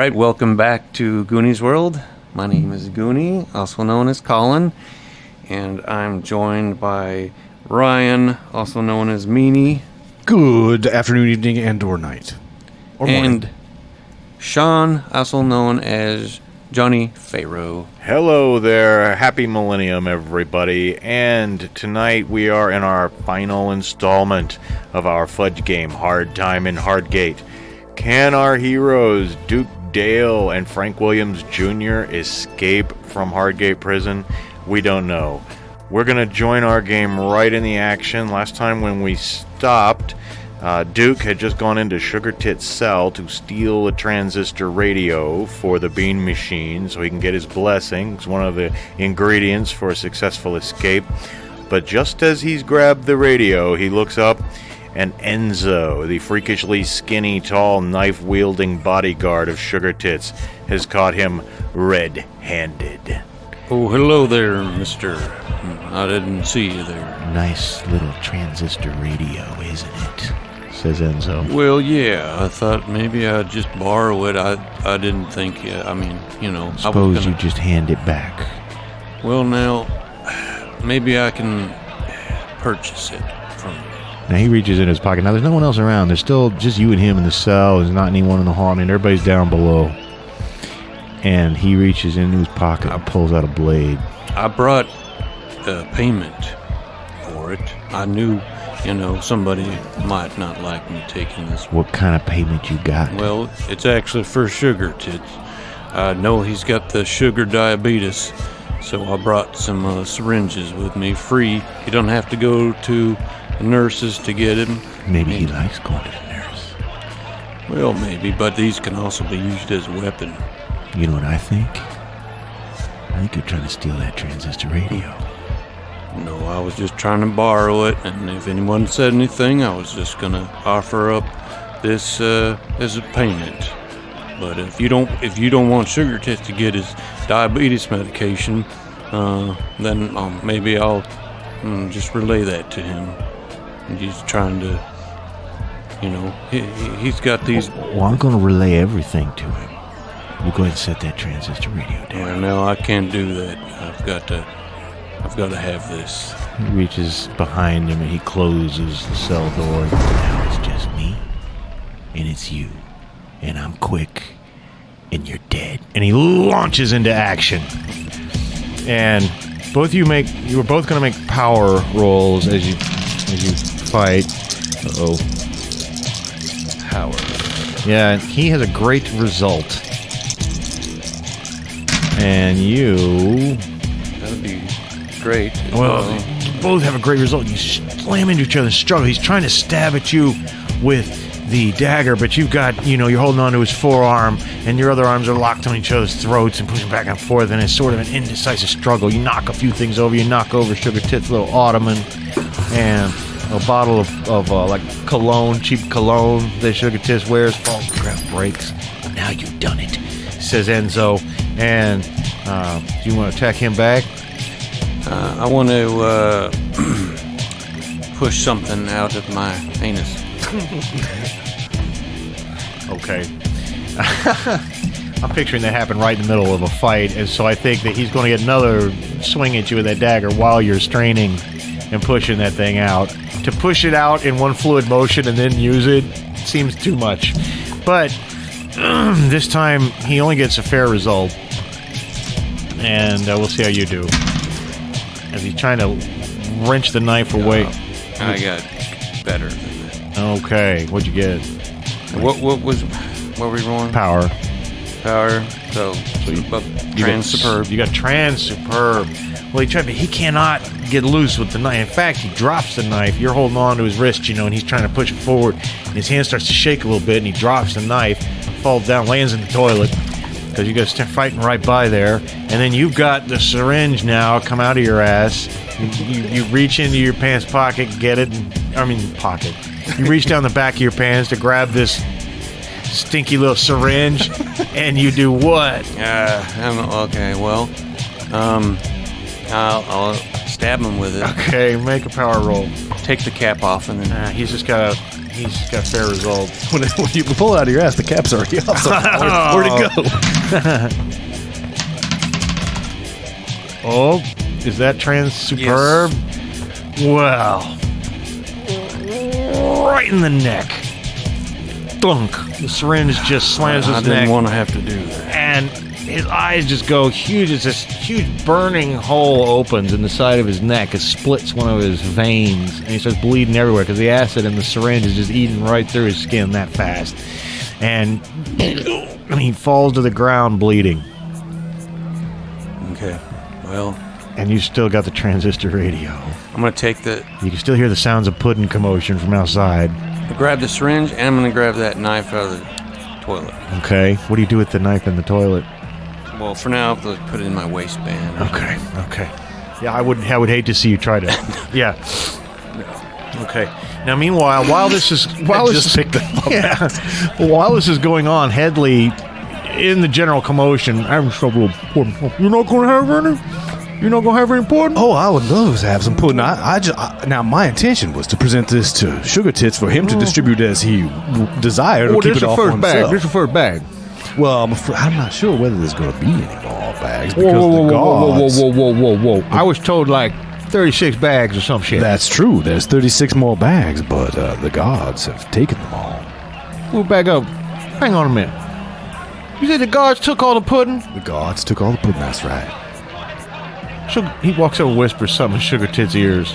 right, welcome back to Goonie's World. My name is Goonie, also known as Colin, and I'm joined by Ryan, also known as Meanie. Good afternoon, evening, and/or night. Or morning. And Sean, also known as Johnny Pharaoh. Hello there, happy millennium everybody, and tonight we are in our final installment of our Fudge game, Hard Time in Hardgate. Can our heroes, Duke Dale and Frank Williams Jr., escape from Hardgate prison? We don't know. We're going to join our game right in the action. Last time when we stopped, Duke had just gone into Sugar Tit's cell to steal a transistor radio for the bean machine so he can get his blessing. It's one of the ingredients for a successful escape. But just as he's grabbed the radio, he looks up, and Enzo, the freakishly skinny, tall, knife-wielding bodyguard of Sugar Tits, has caught him red-handed. Oh, hello there, mister. I didn't see you there. Nice little transistor radio, isn't it? Says Enzo. Well, yeah, I thought maybe I'd just borrow it. I didn't think, Suppose you just hand it back. Well, now, maybe I can purchase it from you. Now he reaches in his pocket. Now there's no one else around. There's still just you and him in the cell. There's not anyone in the hall. I mean, everybody's down below. And he reaches into his pocket and pulls out a blade. I brought payment for it. I knew, somebody might not like me taking this. What kind of payment you got? Well, it's actually for Sugar Tits. I know he's got the sugar diabetes, so I brought some syringes with me free. You don't have to go to the nurses to get him. Maybe he likes going to the nurse. Well, maybe, but these can also be used as a weapon. You know what I think? I think you're trying to steal that transistor radio. No, I was just trying to borrow it, and if anyone said anything, I was just gonna offer up this as a payment. But if you don't want Sugar Tits to get his diabetes medication, then maybe I'll just relay that to him. He's trying to, he's got these. Well, I'm going to relay everything to him. You go ahead and set that transistor radio down. Well, no, I can't do that. I've got to have this. He reaches behind him and he closes the cell door. Now it's just me, and it's you, and I'm quick, and you're dead. And he launches into action. And both you were both going to make power rolls as you fight. Uh-oh. Power. Yeah, he has a great result. And you... That'd be great. Well, you both have a great result. You slam into each other and struggle. He's trying to stab at you with the dagger, but you've got, you're holding on to his forearm, and your other arms are locked on each other's throats and pushing back and forth, and it's sort of an indecisive struggle. You knock a few things over. You knock over Sugar Tits' little ottoman and a bottle of like cologne, cheap cologne that Sugar Tits wears. Falls, crap, breaks. Now you've done it, says Enzo. And do you want to attack him back? I want to push something out of my anus. Okay. I'm picturing that happen right in the middle of a fight, and so I think that he's going to get another swing at you with that dagger while you're straining and pushing that thing out. To push it out in one fluid motion and then use it seems too much. But this time he only gets a fair result, and we'll see how you do. As he's trying to wrench the knife away. I got better than that. Okay, what'd you get? What were we rolling? Power. So you trans superb. You got trans superb. Well, he cannot get loose with the knife. In fact, he drops the knife. You're holding on to his wrist, and he's trying to push it forward. And his hand starts to shake a little bit, and he drops the knife, falls down, lands in the toilet. Because you guys start fighting right by there. And then you've got the syringe now come out of your ass. You reach into your pants pocket, get it. Pocket. You reach down the back of your pants to grab this stinky little syringe, and you do what? Okay, well, I'll stab him with it. Okay, make a power roll. Take the cap off, and then He he's got fair results. When you pull it out of your ass, the cap's already off. So where'd it go? Oh, is that trans superb? Well, right in the neck. Thunk. The syringe just slams his I neck. didn't want to have to do that. And his eyes just go huge. It's this huge burning hole opens in the side of his neck. It splits one of his veins, and he starts bleeding everywhere because the acid in the syringe is just eating right through his skin that fast. And he falls to the ground bleeding. Okay. Well, And you still got the transistor radio. I'm going to take the... You can still hear the sounds of pudding commotion from outside. I grab the syringe, and I'm going to grab that knife out of the toilet. Okay. What do you do with the knife in the toilet? Well, for now, I'll put it in my waistband. Okay. Yeah, I would hate to see you try to. Yeah. Okay. Now, meanwhile, while this is while this is going on, Headley, in the general commotion, I'm trouble. You're not going to have any. You're not going to have any pudding. Oh, I would love to have some pudding. Now, my intention was to present this to Sugar Tits for him to distribute as he desired, or keep it all for himself. This is the first bag. Well, I'm not sure whether there's going to be any more bags because the gods... Whoa. I was told like 36 bags or some shit. That's true. There's 36 more bags, but the gods have taken them all. We'll back up. Hang on a minute. You said the guards took all the pudding? The gods took all the pudding, that's right. So he walks over and whispers something in Sugar Tit's ears.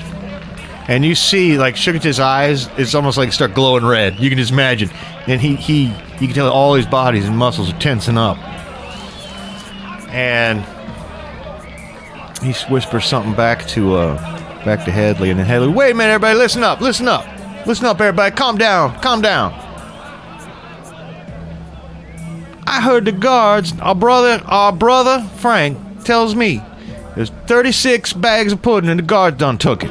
And you see, like, Sugar Tit's eyes, it's almost like start glowing red. You can just imagine. And you can tell all his bodies and muscles are tensing up. And he whispers something back to Headley. And then Headley, wait a minute, everybody, listen up. Listen up, everybody. Calm down. I heard the guards, our brother Frank, tells me there's 36 bags of pudding and the guards done took it.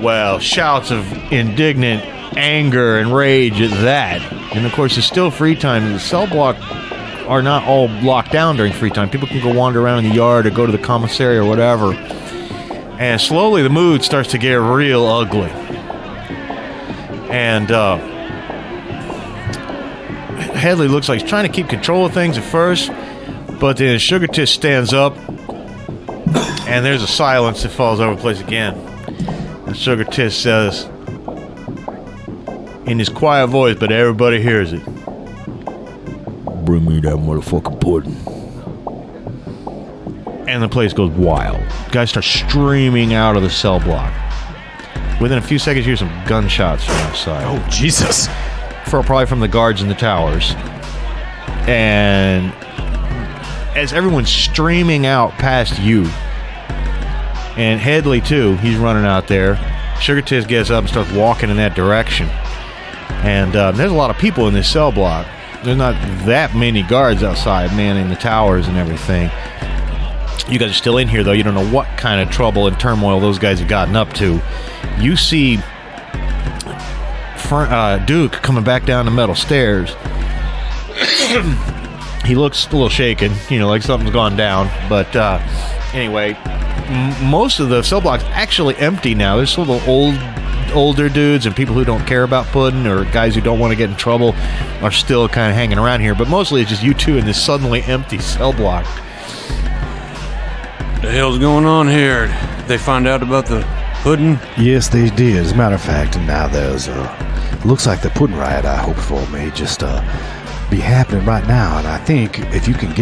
Well, shouts of indignant anger and rage at that. And of course, it's still free time. The cell block are not all locked down during free time. People can go wander around in the yard or go to the commissary or whatever. And slowly the mood starts to get real ugly. And Headley looks like he's trying to keep control of things at first, but then Sugar Tit stands up and there's a silence that falls over the place again. And Sugar Tit says, in his quiet voice, but everybody hears it, bring me that motherfucking pudding. And the place goes wild. Guys start streaming out of the cell block. Within a few seconds, you hear some gunshots from outside. Oh, Jesus. Probably from the guards in the towers. And as everyone's streaming out past you, and Headley too, he's running out there. Sugar Tit gets up and starts walking in that direction. And there's a lot of people in this cell block. There's not that many guards outside manning the towers and everything. You guys are still in here, though. You don't know what kind of trouble and turmoil those guys have gotten up to. You see Duke coming back down the metal stairs. He looks a little shaken, like something's gone down. But anyway, most of the cell block's actually empty now. There's little older dudes and people who don't care about pudding or guys who don't want to get in trouble are still kind of hanging around here. But mostly it's just you two in this suddenly empty cell block. What the hell's going on here? They find out about the pudding? Yes, they did. As a matter of fact, and now there's looks like the pudding riot I hoped for may just be happening right now. And I think if you can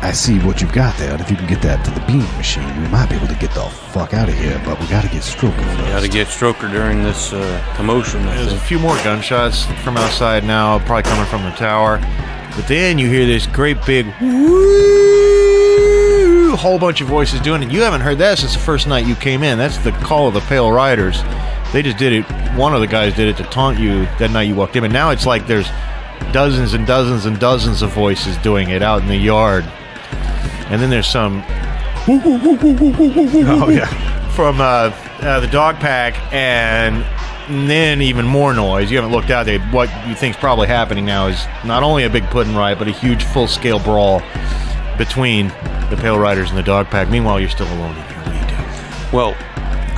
I see what you've got there, and if you can get that to the beam machine, we might be able to get the fuck out of here. But we got to get Stroker first. Got to get Stroker during this commotion. There's a few more gunshots from outside now, probably coming from the tower. But then you hear this great big woo, whole bunch of voices doing it. You haven't heard that since the first night you came in. That's the call of the Pale Riders. They just did it. One of the guys did it to taunt you that night you walked in. And now it's like there's dozens and dozens and dozens of voices doing it out in the yard. And then there's some from the dog pack, and then even more noise. You haven't looked out there. What you think's probably happening now is not only a big pudding riot, but a huge full-scale brawl between the Pale Riders and the dog pack. Meanwhile, you're still alone in here. What do you do? Well,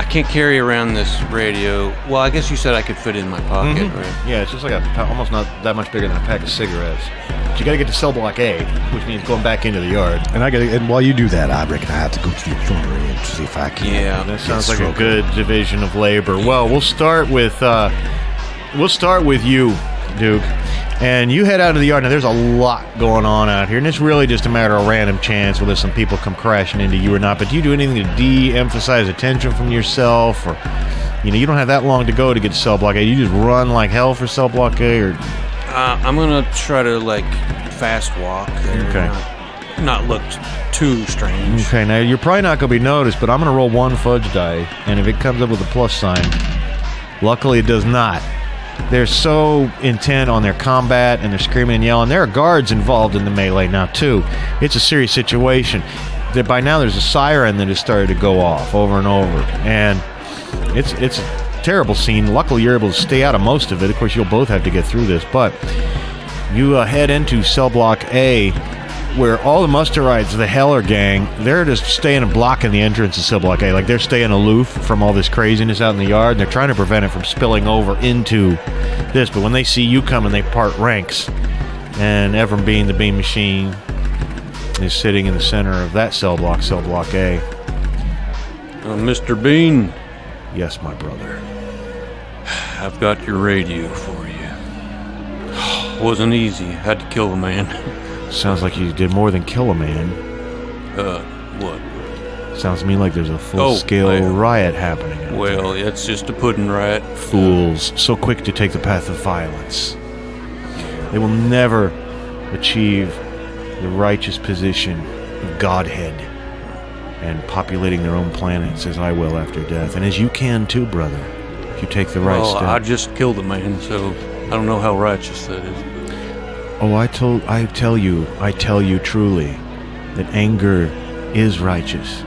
I can't carry around this radio. Well, I guess you said I could fit it in my pocket, right? Yeah, it's just like almost not that much bigger than a pack of cigarettes. But you got to get to cell block A, which means going back into the yard. And while you do that, I reckon I have to go to the infirmary and see if I can. Yeah, that sounds like a good division of labor. Well, we'll start with you, Duke. And you head out to the yard. Now, there's a lot going on out here, and it's really just a matter of random chance whether some people come crashing into you or not. But do you do anything to de-emphasize attention from yourself? Or, you don't have that long to go to get to cell block A. You just run like hell for cell block A? Or I'm going to try to, fast walk there. Okay. Not look too strange. Okay, now, you're probably not going to be noticed, but I'm going to roll one fudge die, and if it comes up with a plus sign, luckily it does not. They're so intent on their combat and they're screaming and yelling. There are guards involved in the melee now, too. It's a serious situation. By now, there's a siren that has started to go off over and over. And it's a terrible scene. Luckily, you're able to stay out of most of it. Of course, you'll both have to get through this. But you head into cell block A, where all the Musterites, the Heller gang, they're just staying and blocking the entrance to cell block A. Like, they're staying aloof from all this craziness out in the yard, and they're trying to prevent it from spilling over into this. But when they see you coming, they part ranks. And Evram Bean, the Beam Machine, is sitting in the center of that cell block A. Mr. Bean, Yes, my brother. I've got your radio for you. Wasn't easy. Had to kill a man. Sounds like you did more than kill a man. What? Sounds to me like there's a full-scale riot happening out Well, there. it's just a pudding riot. Fools, so quick to take the path of violence. They will never achieve the righteous position of Godhead and populating their own planets as I will after death. And as you can too, brother, if you take the right step. I just killed a man, so I don't know how righteous that is. Oh, I tell you truly, that anger is righteous.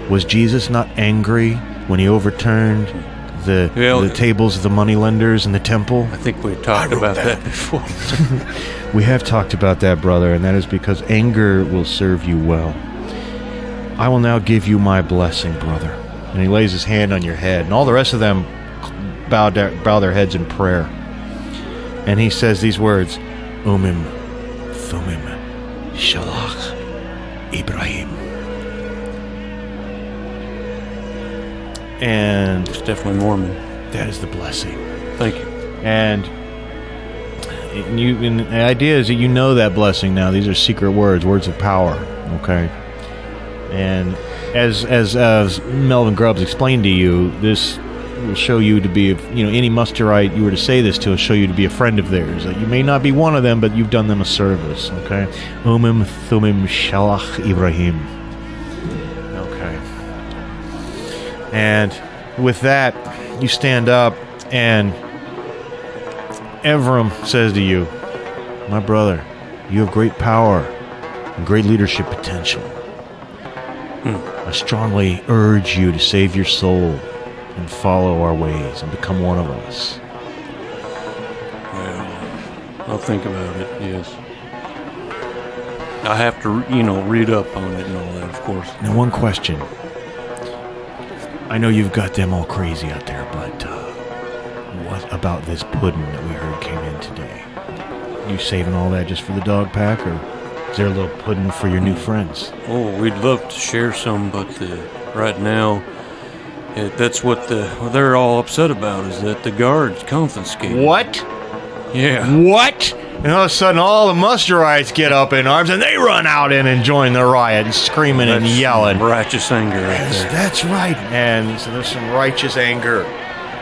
Was Jesus not angry when he overturned the tables of the moneylenders in the temple? I think we talked about that before. We have talked about that, brother, and that is because anger will serve you well. I will now give you my blessing, brother. And he lays his hand on your head, and all the rest of them bow their heads in prayer. And he says these words, Umim, Thumim, Shalach, Ibrahim. And It's definitely Mormon. that is the blessing. Thank you. And the idea is that you know that blessing now. These are secret words of power. Okay. And as Melvin Grubbs explained to you, this will show you to be, any Musterite you were to say this to, will show you to be a friend of theirs. You may not be one of them, but you've done them a service. Okay. Umim Thumim Shalach Ibrahim. Okay. And with that, you stand up, and Evram says to you, my brother, you have great power and great leadership potential. I strongly urge you to save your soul and follow our ways and become one of us. Well, I'll think about it, yes. I have to, read up on it and all that, of course. Now, one question. I know you've got them all crazy out there, but what about this pudding that we heard came in today? You saving all that just for the dog pack, or is there a little pudding for your new friends? Oh, we'd love to share some, but right now, that's what they're all upset about, is that the guards confiscated. What? Yeah. What? And all of a sudden, all the Musterites get up in arms, and they run out and join the riot, screaming and yelling. Righteous anger right there. That's right. And so there's some righteous anger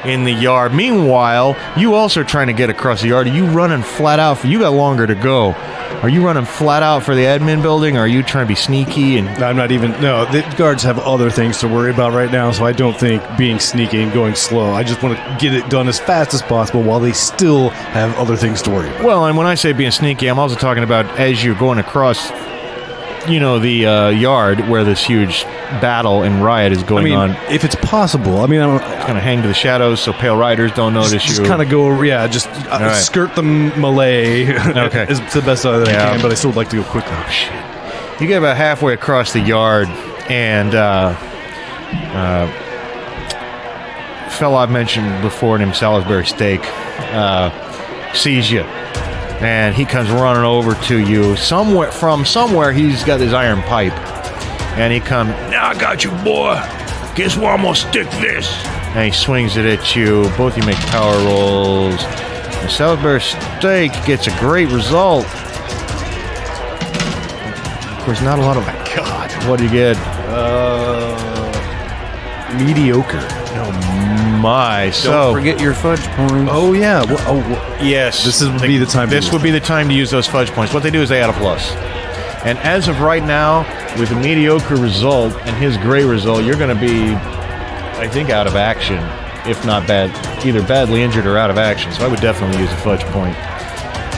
in the yard. Meanwhile, you also are trying to get across the yard. Are you running flat out? You got longer to go. Are you running flat out for the admin building, or are you trying to be sneaky? And I'm not even. No, the guards have other things to worry about right now, so I don't think being sneaky and going slow. I just want to get it done as fast as possible while they still have other things to worry about. Well, and when I say being sneaky, I'm also talking about as you're going across, the yard where this huge battle and riot is going on. If it's possible. I don't Kind of hang to the shadows so pale riders don't notice you. Just kind of go, right. Skirt the melee. Okay. It's the best that I can, but I still would like to go quickly. Oh, shit. You get about halfway across the yard, and fellow I've mentioned before named Salisbury Steak sees you. And he comes running over to you. Somewhere he's got his iron pipe. And he comes, now I got you, boy. Guess where I'm going to stick this? And he swings it at you. Both of you make power rolls. And Salisbury Steak gets a great result. Of course, not a lot of... Oh, my God. What do you get? Mediocre. Oh, my. Don't forget your fudge points. Oh, yeah. Yes. This would be the time. This would be the time to use those fudge points. What they do is they add a plus. And as of right now, with a mediocre result and his great result, you're going to be, I think, out of action, if not bad, either badly injured or out of action. So I would definitely use a fudge point.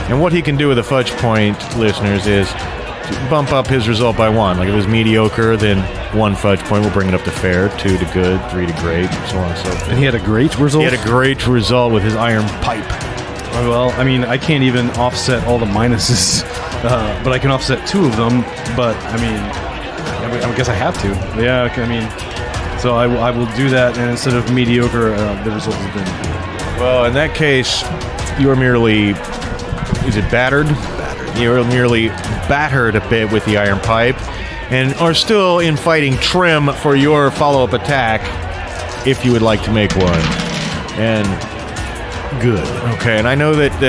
And what he can do with a fudge point, listeners, is to bump up his result by 1. Like if it was mediocre, then 1 fudge point will bring it up to fair, 2 to good, 3 to great, so on and so forth. And he had a great result? He had a great result with his iron pipe. Well, I mean, I can't even offset all the minuses, but I can offset 2 of them. But, I mean, I guess I have to. Yeah, I mean, so I will do that, and instead of mediocre, the result has been... Well, in that case, you are merely... Is it battered? You're merely battered a bit with the iron pipe and are still in fighting trim for your follow-up attack if you would like to make one. And good. Okay, and I know that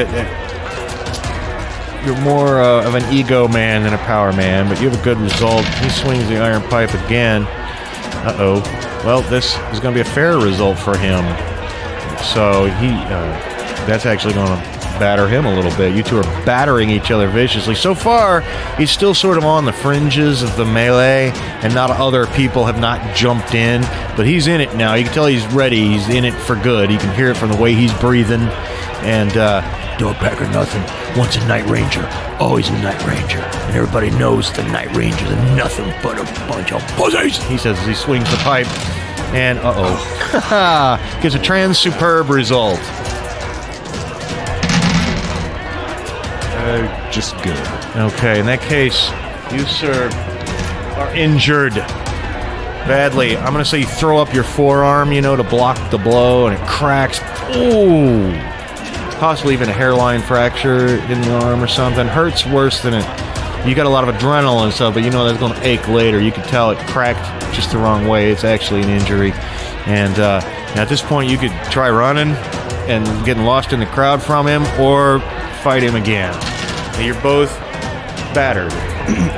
you're more of an ego man than a power man, but you have a good result. He swings the iron pipe again. Uh-oh. Well, this is going to be a fair result for him. So that's actually going to batter him a little bit. You two are battering each other viciously. So far, he's still sort of on the fringes of the melee, and not other people have not jumped in, but he's in it now. You can tell he's ready. He's in it for good. You can hear it from the way he's breathing. And dog pack or nothing. Once a night ranger, always a night ranger. And everybody knows the night rangers are nothing but a bunch of pussies. He says as he swings the pipe, and gets a trans-superb result. Just good. Okay, in that case, you, sir, are injured badly. I'm going to say you throw up your forearm, to block the blow, and it cracks. Ooh. Possibly even a hairline fracture in the arm or something. Hurts worse than it. You got a lot of adrenaline and stuff, but that's going to ache later. You can tell it cracked just the wrong way. It's actually an injury. And at this point, you could try running and getting lost in the crowd from him, or fight him again. You're both battered,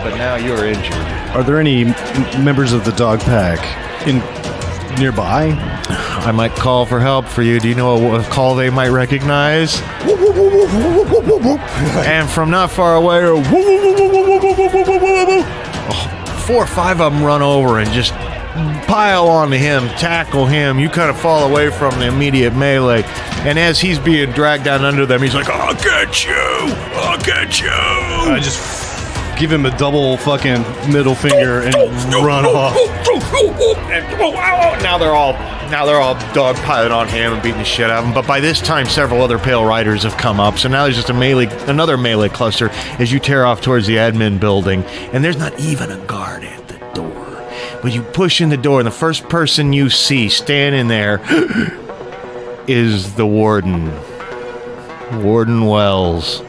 but now you're injured. Are there any members of the dog pack nearby? I might call for help for you. Do you know a call they might recognize? And from not far away, 4 or 5 of them run over and just pile onto him, tackle him. You kind of fall away from the immediate melee. And as he's being dragged down under them, he's like, I'll get you! I'll get you! I just give him a double fucking middle finger and run off. And now they're all dogpiling on him and beating the shit out of him. But by this time, several other Pale Riders have come up. So now there's just another melee cluster as you tear off towards the admin building. And there's not even a guard at the door. But you push in the door, and the first person you see standing there is the warden. Warden Wells.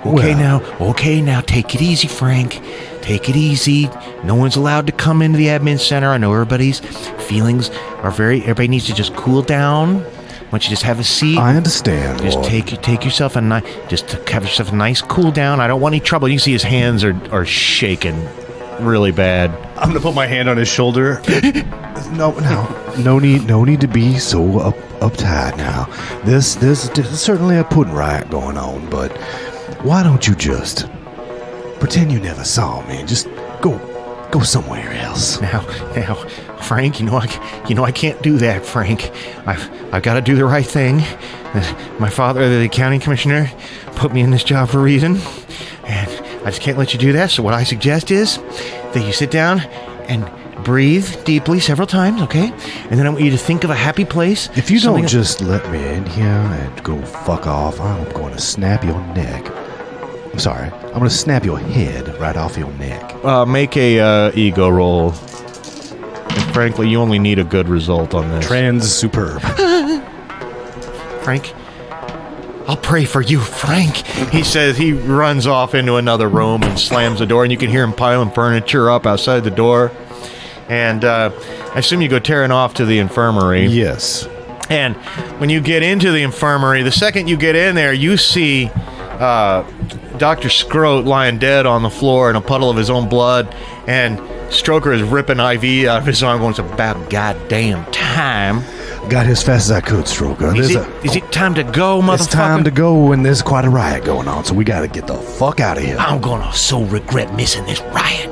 Okay, now, take it easy, Frank. Take it easy. No one's allowed to come into the admin center. I know everybody's feelings are everybody needs to just cool down. Why don't you just have a seat? I understand, Just Lord. take yourself have yourself a nice cool down. I don't want any trouble. You can see his hands are shaking really bad. I'm gonna put my hand on his shoulder. No need to be so uptight now. There's certainly a pudding riot going on, but why don't you just pretend you never saw me and just go somewhere else? Now, Frank, I can't do that, Frank. I've got to do the right thing. My father, the county commissioner, put me in this job for a reason, and I just can't let you do that. So what I suggest is that you sit down and breathe deeply several times, okay? And then I want you to think of a happy place. If you don't just let me in here and go fuck off, I'm going to snap your neck. I'm sorry. I'm going to snap your head right off your neck. Make a ego roll. frankly, you only need a good result on this. Superb. Frank, I'll pray for you, Frank. He says he runs off into another room and slams the door, and you can hear him piling furniture up outside the door. And I assume you go tearing off to the infirmary. Yes. And when you get into the infirmary, the second you get in there, you see Dr. Scroat lying dead on the floor in a puddle of his own blood, and Stroker is ripping IV out of his arm, going, "It's about goddamn time." Got here as fast as I could, Stroker. Is it time to go, motherfucker? It's time to go, and there's quite a riot going on, so we gotta get the fuck out of here. I'm gonna so regret missing this riot.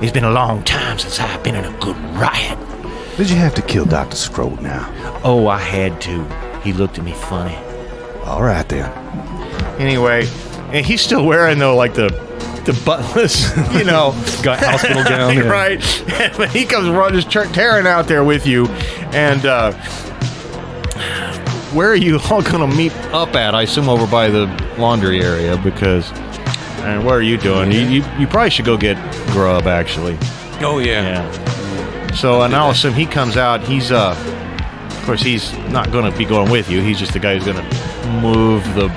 It's been a long time since I've been in a good riot. Did you have to kill Dr. Scroat now? Oh, I had to. He looked at me funny. All right, then. Anyway, and he's still wearing, though, like the buttonless, Got hospital gown. Yeah. right? And he comes just tearing out there with you. And where are you all going to meet up at? I assume over by the laundry area, because... And what are you doing? You probably should go get Grubb, actually. Oh, yeah. So, and I'll assume he comes out. He's, of course, he's not going to be going with you. He's just the guy who's going to move the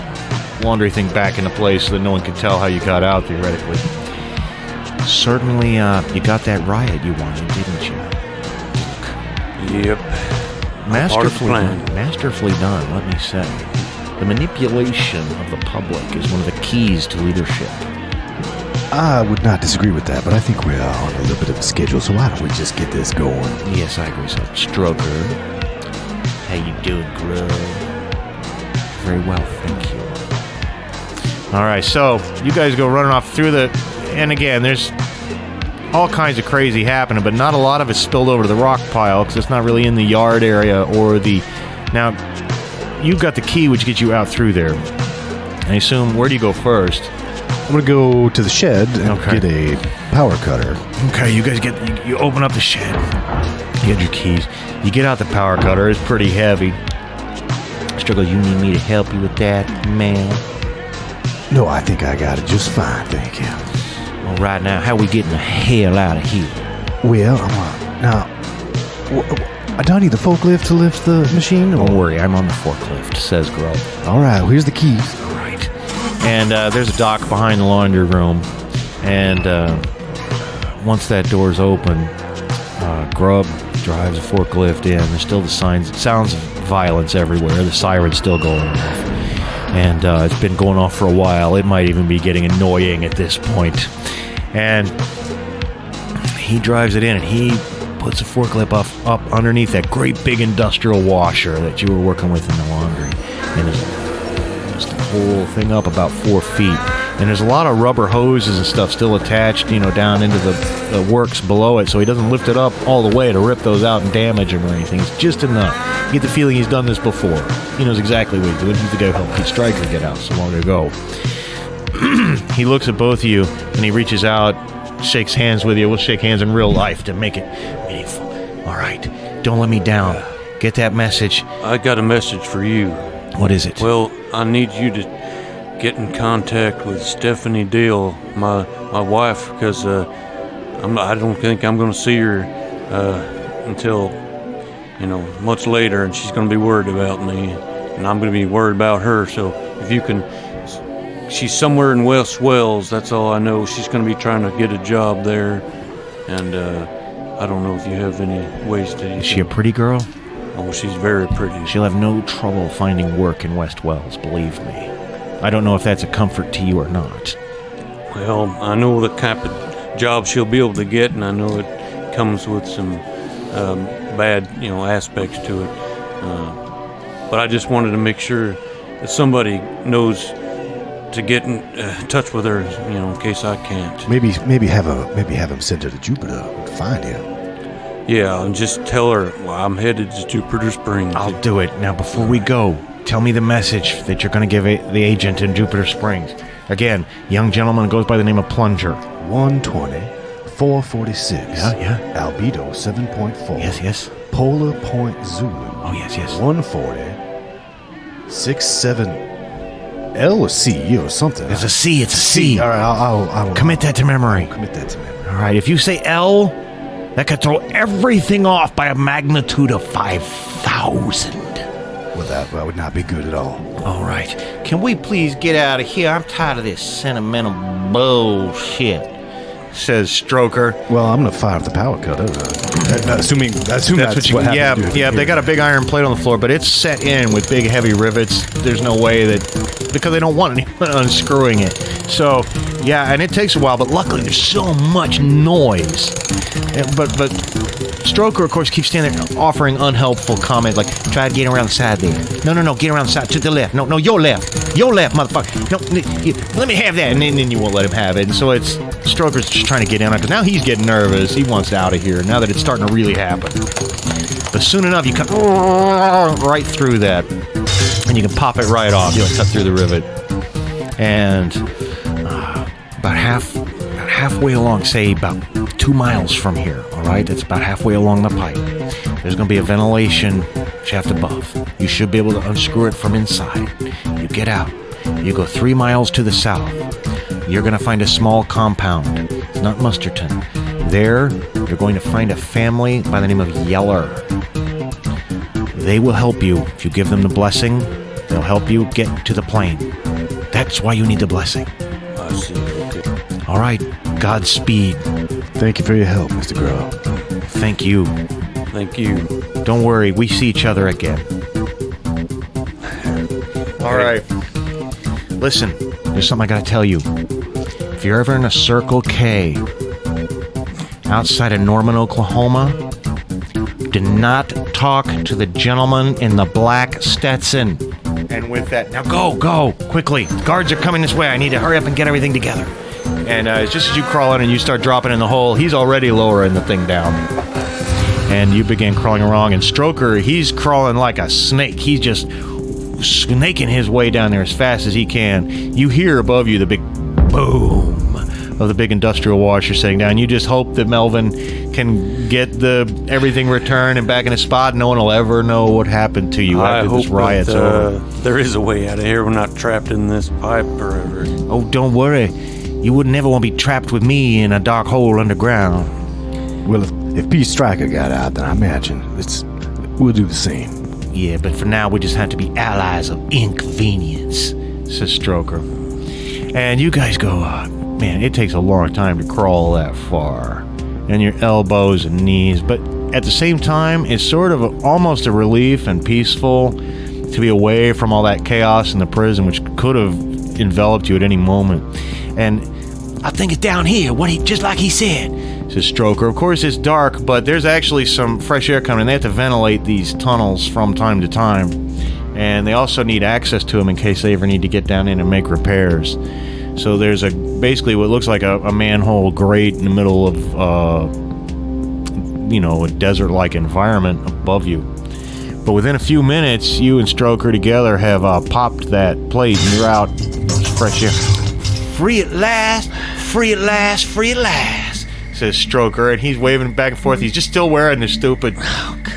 laundry thing back into place so that no one can tell how you got out, theoretically. Certainly, you got that riot you wanted, didn't you? Yep. Masterfully done, let me say. The manipulation of the public is one of the keys to leadership. I would not disagree with that, but I think we're on a little bit of a schedule, so why don't we just get this going? Yes, I agree. So, Stroker, how you doing, Grubb? Very well, thank you. All right, so you guys go running off through and again, there's all kinds of crazy happening, but not a lot of it spilled over to the rock pile because it's not really in the yard area or the... Now, you've got the key which gets you out through there. I assume, where do you go first? I'm going to go to the shed and get a power cutter. Okay, you guys you open up the shed. You get your keys. You get out the power cutter. It's pretty heavy. Struggle, you need me to help you with that, man? No, I think I got it just fine, thank you. Well, right now, how are we getting the hell out of here? Well, do I need the forklift to lift the machine? Don't worry, I'm on the forklift, says Grubb. All right, well, here's the keys. All right. And there's a dock behind the laundry room. And once that door's open, Grubb drives a forklift in. There's still the sounds of violence everywhere. The siren's still going off. And it's been going off for a while. It might even be getting annoying at this point. And he drives it in, and he puts the forklift up underneath that great big industrial washer that you were working with in the laundry. And it's just the whole thing up about 4 feet. And there's a lot of rubber hoses and stuff still attached, down into the works below it, so he doesn't lift it up all the way to rip those out and damage them or anything. It's just enough. You get the feeling he's done this before. He knows exactly what he's doing. He's the guy who helped Pete Stryker get out so long ago. He looks at both of you, and he reaches out, shakes hands with you. We'll shake hands in real life to make it meaningful. All right, don't let me down. Get that message. I got a message for you. What is it? Well, I need you to get in contact with Stephanie Dale, my wife, because I don't think I'm going to see her until much later, and she's going to be worried about me, and I'm going to be worried about her. So if you can, she's somewhere in West Wells. That's all I know. She's going to be trying to get a job there, and I don't know if you have any ways to. Is she a pretty girl? Oh, she's very pretty. She'll have no trouble finding work in West Wells, believe me. I don't know if that's a comfort to you or not. Well, I know the type of job she'll be able to get, and I know it comes with some bad, aspects to it. But I just wanted to make sure that somebody knows to get in touch with her, in case I can't. Maybe have him send her to Jupiter and find you. Yeah, and just tell her I'm headed to Jupiter Springs. I'll do it. Now, before we go, tell me the message that you're going to give the agent in Jupiter Springs. Again, young gentleman goes by the name of Plunger. 120, 446. Yeah. Albedo 7.4. Yes. Polar Point Zulu. Oh, yes. 140, 67. L or C or something. It's a C. It's a C. All right, I'll commit that to memory. Commit that to memory. All right, if you say L, that could throw everything off by a magnitude of 5,000. Well, that would not be good at all. All right. Can we please get out of here? I'm tired of this sentimental bullshit, says Stroker. Well, I'm going to fire up the power cutter. Assuming that's what you happens. Yeah, they got a big iron plate on the floor, but it's set in with big heavy rivets. There's no way that, because they don't want anyone unscrewing it. So, yeah, and it takes a while, but luckily there's so much noise. But Stroker, of course, keeps standing there offering unhelpful comments like, try getting around the side there. No, get around the side, to the left. No, your left. Your left, motherfucker. No, let me have that. And then you won't let him have it. And so it's, Stroker's just trying to get in on it, because now he's getting nervous. He wants out of here, now that it's starting to really happen. But soon enough, you cut right through that, and you can pop it right off. You'll cut through the rivet. And about halfway along, say about 2 miles from here, all right? That's about halfway along the pipe. There's going to be a ventilation shaft above. You should be able to unscrew it from inside. You get out. You go 3 miles to the south. You're going to find a small compound. It's not Musterton. There, you're going to find a family by the name of Yeller. They will help you. If you give them the blessing, they'll help you get to the plane. That's why you need the blessing. I see. Okay. All right. Godspeed. Thank you for your help, Mr. Grubb. Thank you. Thank you. Don't worry. We see each other again. All right. Listen, there's something I gotta tell you. If you're ever in a Circle K outside of Norman, Oklahoma, do not talk to the gentleman in the black Stetson. And with that, now go, quickly. Guards are coming this way. I need to hurry up and get everything together. And just as you crawl in and you start dropping in the hole, he's already lowering the thing down. And you begin crawling along. And Stroker, he's crawling like a snake. He's just snaking his way down there as fast as he can. You hear above you the big boom of the big industrial washer setting down. You just hope that Melvin can get everything returned and back in his spot. No one will ever know what happened to you after this riot's over. There is a way out of here. We're not trapped in this pipe forever. Oh, don't worry. You would never want to be trapped with me in a dark hole underground. Well, if P. Stryker got out, then I imagine we'll do the same. Yeah, but for now, we just have to be allies of inconvenience, says Stroker. And you guys go, man, it takes a long time to crawl that far. And your elbows and knees. But at the same time, it's sort of almost a relief and peaceful to be away from all that chaos in the prison, which could have enveloped you at any moment. And I think it's down here, just like he said, says Stroker. Of course, it's dark, but there's actually some fresh air coming in. They have to ventilate these tunnels from time to time. And they also need access to them in case they ever need to get down in and make repairs. So there's basically what looks like a manhole grate in the middle of, a desert-like environment above you. But within a few minutes, you and Stroker together have popped that plate, and you're out. There's fresh air. Free at last, free at last, free at last, says Stroker, and he's waving back and forth. He's just still wearing this stupid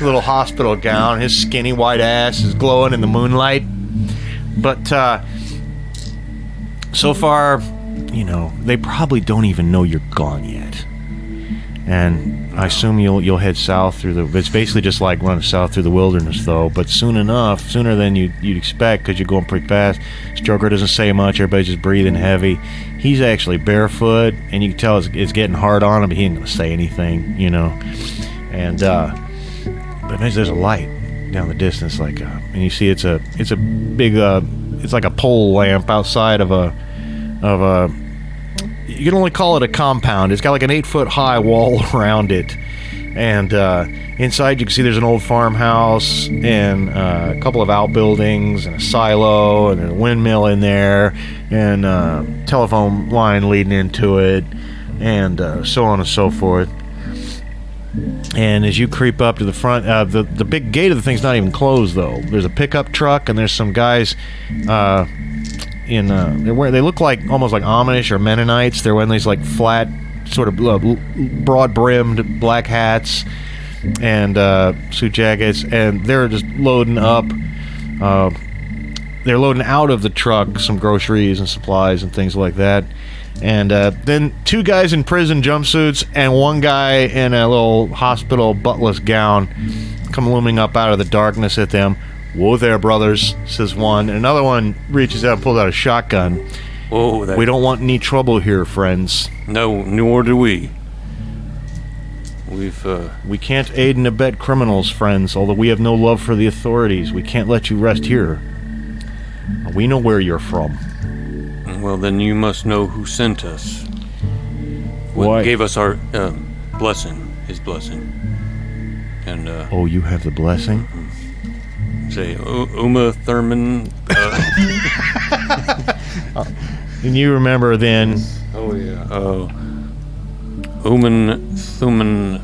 little hospital gown. His skinny white ass is glowing in the moonlight. But so far, they probably don't even know you're gone yet. And I assume you'll head south through it's basically just like running south through the wilderness, though. But sooner than you'd expect, because you're going pretty fast. Stroker doesn't say much. Everybody's just breathing heavy. He's actually barefoot, and you can tell it's getting hard on him, but he ain't gonna say anything, And but eventually there's a light down the distance, and you see it's a big it's like a pole lamp outside of a you can only call it a compound. It's got like an 8-foot high wall around it, and inside you can see there's an old farmhouse and a couple of outbuildings and a silo and a windmill in there and a telephone line leading into it, and so on and so forth. And as you creep up to the front, the big gate of the thing's not even closed, though. There's a pickup truck, and there's some guys they look like almost like Amish or Mennonites. They're wearing these like flat, sort of broad-brimmed black hats and suit jackets, and they're just loading up they're loading out of the truck some groceries and supplies and things like that. And then 2 guys in prison jumpsuits and 1 guy in a little hospital buttless gown come looming up out of the darkness at them. "Whoa there, brothers," says one. And another one reaches out and pulls out a shotgun. Whoa, "We don't want any trouble here, friends. No, nor do we. We can't aid and abet criminals, friends, although we have no love for the authorities. We can't let you rest here. We know where you're from." Well, then you must know who sent us. Why? Gave us our blessing, his blessing. And, Oh, you have the blessing? say, Uma Thurman. And you remember then... Oh, yeah. Uman Thuman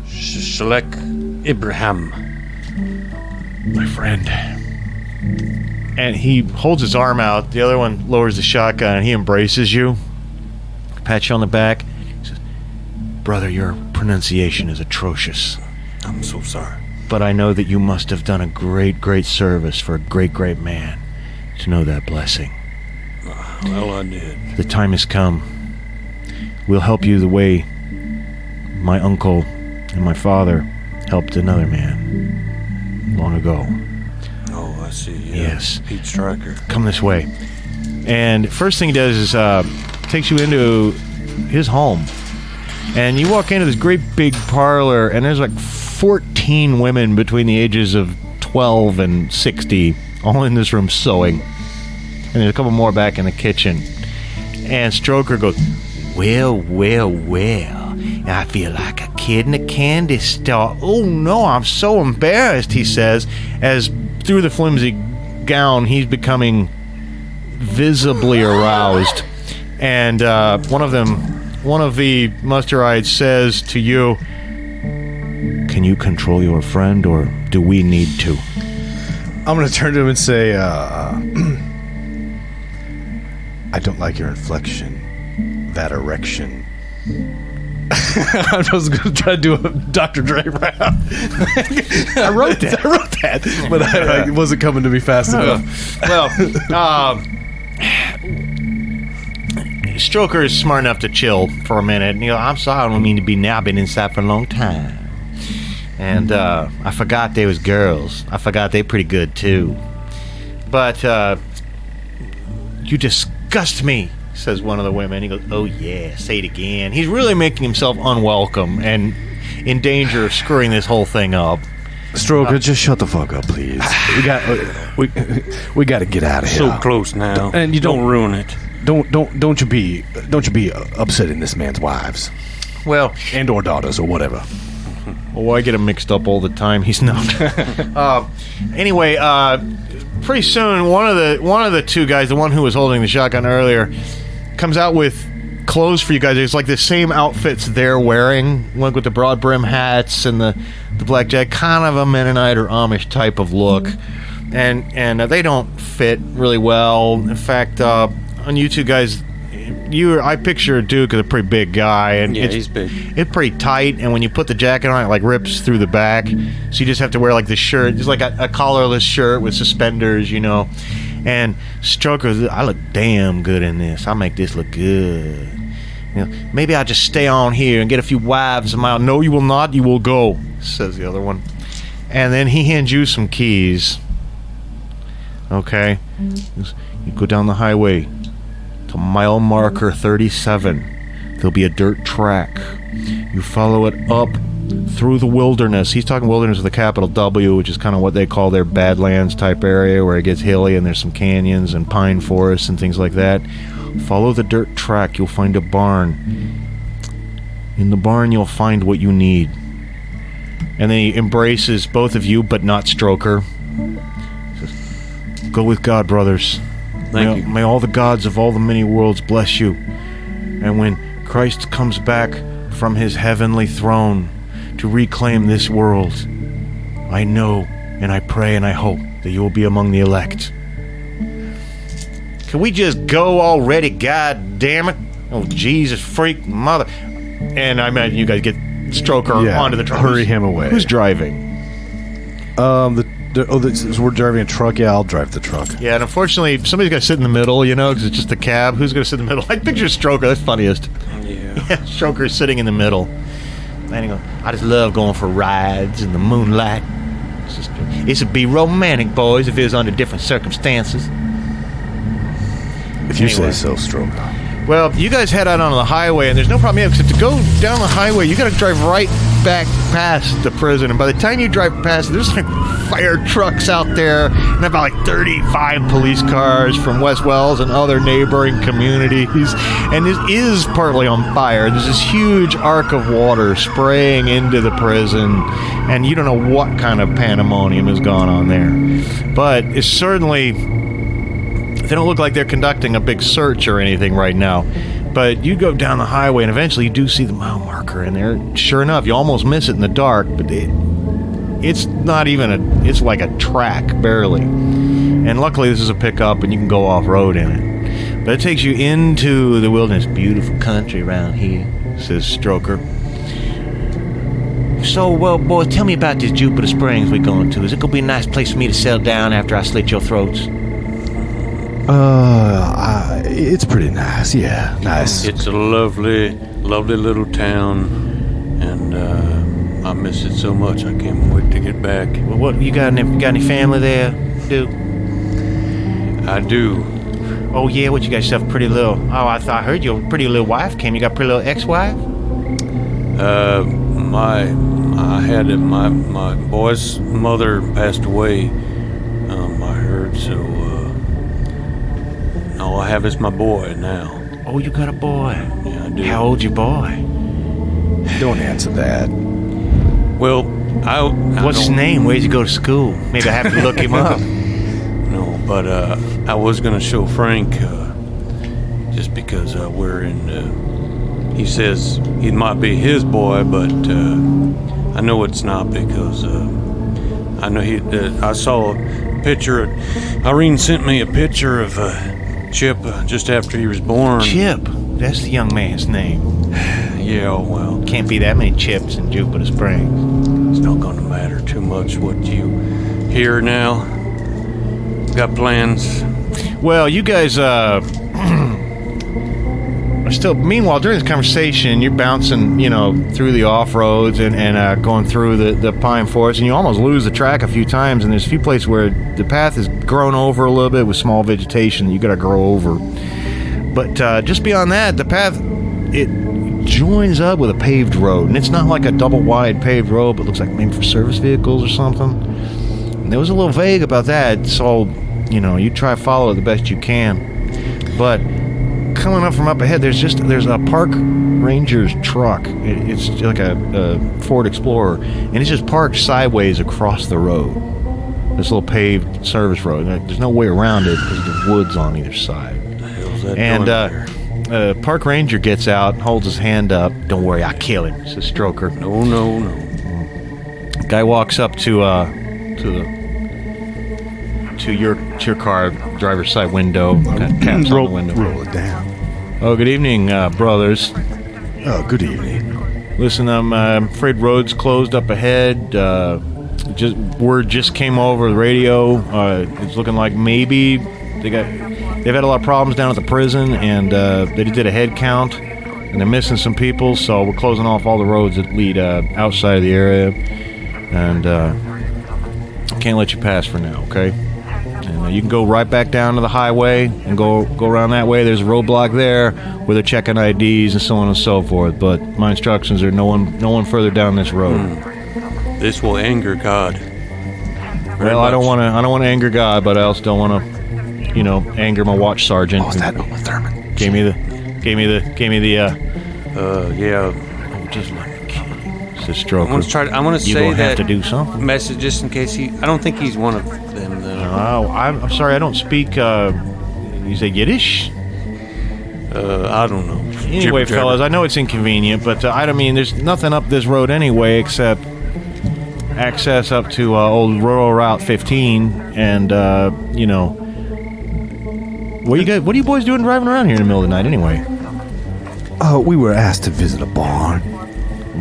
Shalek Ibrahim. My friend. And he holds his arm out. The other one lowers the shotgun, and he embraces you. Pats you on the back. He says, "Brother, your pronunciation is atrocious. I'm so sorry. But I know that you must have done a great, great service for a great, great man to know that blessing. Well, I did. The time has come. We'll help you the way my uncle and my father helped another man long ago. Oh, I see. Yeah. Yes. Pete Stryker. Come this way." And first thing he does is takes you into his home. And you walk into this great big parlor, and there's like 14 women between the ages of 12 and 60 all in this room sewing. And there's a couple more back in the kitchen. And Stroker goes, "Well, well, well, I feel like a kid in a candy store. Oh, no, I'm so embarrassed," he says, as through the flimsy gown, he's becoming visibly aroused. And one of the Musterites says to you, "Can you control your friend, or do we need to?" I'm going to turn to him and say, "I don't like your inflection. That erection." I was going to try to do a Dr. Dre rap. I wrote that, but it wasn't coming to me fast enough. Well, Stroker is smart enough to chill for a minute. And "I'm sorry, I don't mean to be now. I've been inside for a long time. And I forgot they was girls. I forgot they pretty good, too. But you disgust me," says one of the women. He goes, "Oh, yeah, say it again." He's really making himself unwelcome and in danger of screwing this whole thing up. Stroker, just shut the fuck up, please. We got to get out of here. So close now. And you don't ruin it. Don't you be upsetting this man's wives Well, and or daughters or whatever. oh, I get him mixed up all the time. He's not. Anyway, pretty soon, one of the 2 guys, the one who was holding the shotgun earlier, comes out with clothes for you guys. It's like the same outfits they're wearing, like with the broad brim hats and the black jacket, kind of a Mennonite or Amish type of look, and they don't fit really well. In fact, on you 2 guys, I picture Duke as a pretty big guy, and Yeah, he's big. It's pretty tight, and when you put the jacket on, it like rips through the back, so you just have to wear like the shirt, just like a collarless shirt with suspenders, And Stroker, "I look damn good in this. I'll make this look good. Maybe I'll just stay on here and get a few wives of my own." "No, you will not. You will go," says the other one. And then he hands you some keys. Okay? You go down the highway to mile marker 37. There'll be a dirt track. You follow it up through the wilderness. He's talking wilderness with a capital W, which is kind of what they call their Badlands type area, where it gets hilly and there's some canyons and pine forests and things like that. Follow the dirt track. You'll find a barn. In the barn, you'll find what you need. And then he embraces both of you, but not Stroker. He says, "Go with God, brothers. Thank you. May all the gods of all the many worlds bless you. And when Christ comes back from his heavenly throne to reclaim this world, I know and I pray and I hope that you will be among the elect." Can we just go already, god damn it? Oh, Jesus, freak, mother. And I imagine you guys get Stroker onto the truck. Hurry him away. Who's driving? The we're driving a truck. Yeah, I'll drive the truck. Yeah, and unfortunately, somebody's got to sit in the middle, because it's just a cab. Who's going to sit in the middle? I picture Stroker. That's funniest. Yeah. Yeah, Stroker's sitting in the middle. And he goes, I just love going for rides in the moonlight. It'd be romantic, boys, if it was under different circumstances. If you say so, Stroker. Well, you guys head out onto the highway, and there's no problem except to go down the highway, you got to drive right back past the prison. And by the time you drive past, there's like fire trucks out there, and about like 35 police cars from West Wells and other neighboring communities. And it is partly on fire. There's this huge arc of water spraying into the prison, and you don't know what kind of pandemonium has gone on there. But it's certainly... They don't look like they're conducting a big search or anything right now. But you go down the highway, and eventually you do see the mile marker in there. Sure enough, you almost miss it in the dark, but it's not even it's like a track, barely. And luckily this is a pickup, and you can go off-road in it. But it takes you into the wilderness. Beautiful country around here, says Stroker. So, well, boys, tell me about this Jupiter Springs we're going to. Is it going to be a nice place for me to settle down after I slit your throats? It's pretty nice. Yeah, nice. It's a lovely, lovely little town, and I miss it so much. I can't wait to get back. Well, what you got any family there, dude? I do. Oh yeah, what you got yourself a pretty little? Oh, I heard your pretty little wife came. You got a pretty little ex-wife? My boy's mother passed away. I heard so. All I have is my boy now. Oh, you got a boy? Yeah, I do. How old's your boy? Don't answer that. Well, What's his name? Where'd you go to school? Maybe I have to look him up. No, but I was gonna show Frank just because we're in. He says he might be his boy, but I know it's not because I know I saw a picture. Irene sent me a picture of Chip just after he was born. Chip? That's the young man's name. Yeah, well, Can't be that many Chips in Jupiter Springs. it's not gonna matter too much what you hear now. Got plans. Well, you guys are still... Meanwhile, during this conversation, you're bouncing, through the off-roads and going through the pine forest, and you almost lose the track a few times, and there's a few places where the path is grown over a little bit with small vegetation that you got to grow over. But just beyond that, the path, it joins up with a paved road, and it's not like a double-wide paved road, but looks like maybe for service vehicles or something. And it was a little vague about that, so, you try to follow it the best you can. But... coming up from up ahead, there's a park ranger's truck. It's like a Ford Explorer, and it's just parked sideways across the road. This little paved service road. There's no way around it because there's woods on either side. What the hell's that And doing there? park ranger gets out and holds his hand up. Don't worry, I'll kill him, says Stroker. No. Guy walks up to your car driver's side window. Taps on the window. Roll it down. Oh, good evening, brothers. Oh, good evening. Listen, I'm afraid road's closed up ahead. Word just came over the radio. It's looking like maybe they've had a lot of problems down at the prison, and they did a head count, and they're missing some people. So we're closing off all the roads that lead outside of the area, and can't let you pass for now. Okay. And you can go right back down to the highway and go around that way. There's a roadblock there where they're checking IDs and so on and so forth. But my instructions are no one further down this road. This will anger God. Well, I don't want to anger God, but I also don't want to, anger my watch sergeant. Oh, is that Uma Thurman? Gave me the. Yeah. Just let me kill you, says Stroker. I want to You're say gonna that have to do something. message just in case I don't think he's one of them. Though. Oh, I'm sorry, I don't speak. You say Yiddish? I don't know. Anyway, fellas, I know it's inconvenient, but there's nothing up this road anyway except access up to old rural Route 15, and what are you boys doing driving around here in the middle of the night anyway? We were asked to visit a barn.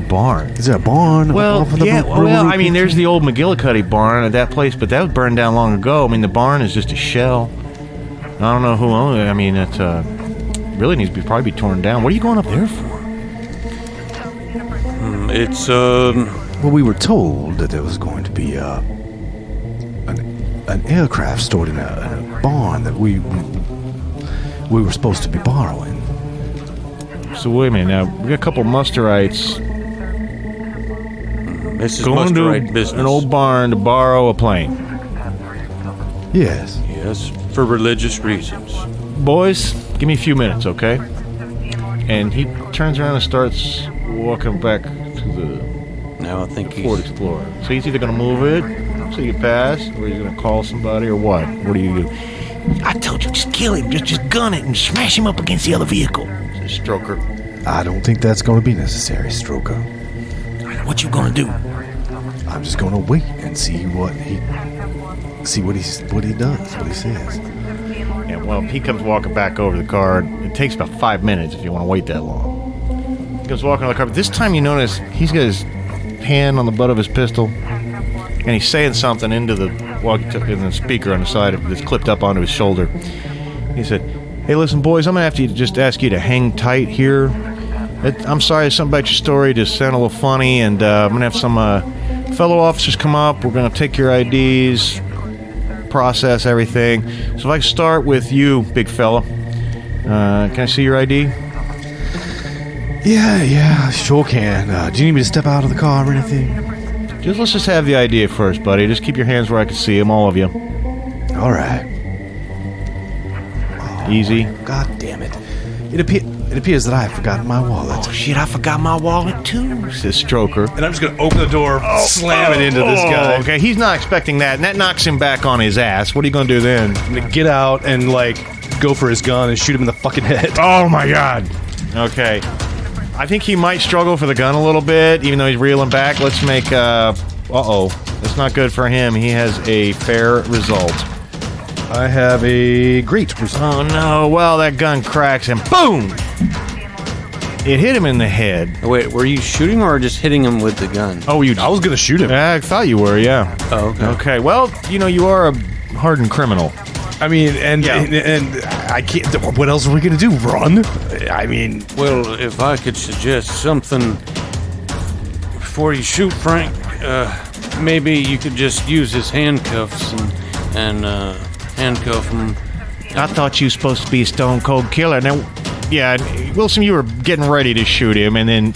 Barn. Is there a barn? Well, off of the yeah. brewery? Well, I mean, there's the old McGillicuddy barn at that place, but that was burned down long ago. I mean, the barn is just a shell. I don't know who owned it. I mean, it really needs to probably be torn down. What are you going up there for? It's Well, we were told that there was going to be an aircraft stored in a barn that we were supposed to be borrowing. So wait a minute. Now we got a couple Musterites this is going Mustarite to business. an old barn to borrow a plane. Yes. Yes, for religious reasons. Boys, give me a few minutes, okay? And he turns around and starts walking back to the Now I think Ford he's Explorer. So he's either going to move it so you can pass, or he's going to call somebody, or what? What do you do? I told you, just kill him. Just gun it and smash him up against the other vehicle. Says Stroker. I don't think that's going to be necessary, Stroker. What you going to do? I'm just going to wait and see what he does, what he says. Yeah, well, he comes walking back over the car. It takes about 5 minutes if you want to wait that long. He comes walking over the car. But this time you notice he's got his hand on the butt of his pistol, and he's saying something into the in the speaker on the side that's clipped up onto his shoulder. He said, "Hey, listen, boys, I'm gonna have to just ask you to hang tight here. I'm sorry, something about your story just sounded a little funny, and I'm gonna have some fellow officers come up. We're gonna take your IDs, process everything. So if I can start with you, big fella, can I see your ID?" Yeah, sure can. Do you need me to step out of the car or anything? Let's just have the idea first, buddy. Just keep your hands where I can see them, all of you. All right. Easy. God damn it. It appears that I have forgotten my wallet. Oh, shit, I forgot my wallet, too, says Stroker. And I'm just going to open the door, slam it into this guy. Okay, he's not expecting that, and that knocks him back on his ass. What are you going to do then? I'm going to get out and, go for his gun and shoot him in the fucking head. Oh, my God. Okay. I think he might struggle for the gun a little bit, even though he's reeling back. Let's make, uh-oh. That's not good for him. He has a fair result. I have a great result. Oh, no. Well, that gun cracks and boom! It hit him in the head. Wait, were you shooting or just hitting him with the gun? Oh, I was going to shoot him. I thought you were, yeah. Oh, okay. Okay, well, you are a hardened criminal. I mean, and I can't. What else are we going to do? Run? I mean, Well, if I could suggest something before you shoot Frank, maybe you could just use his handcuffs and handcuff him. I thought you were supposed to be a stone cold killer. Now, yeah, Wilson, you were getting ready to shoot him, and then,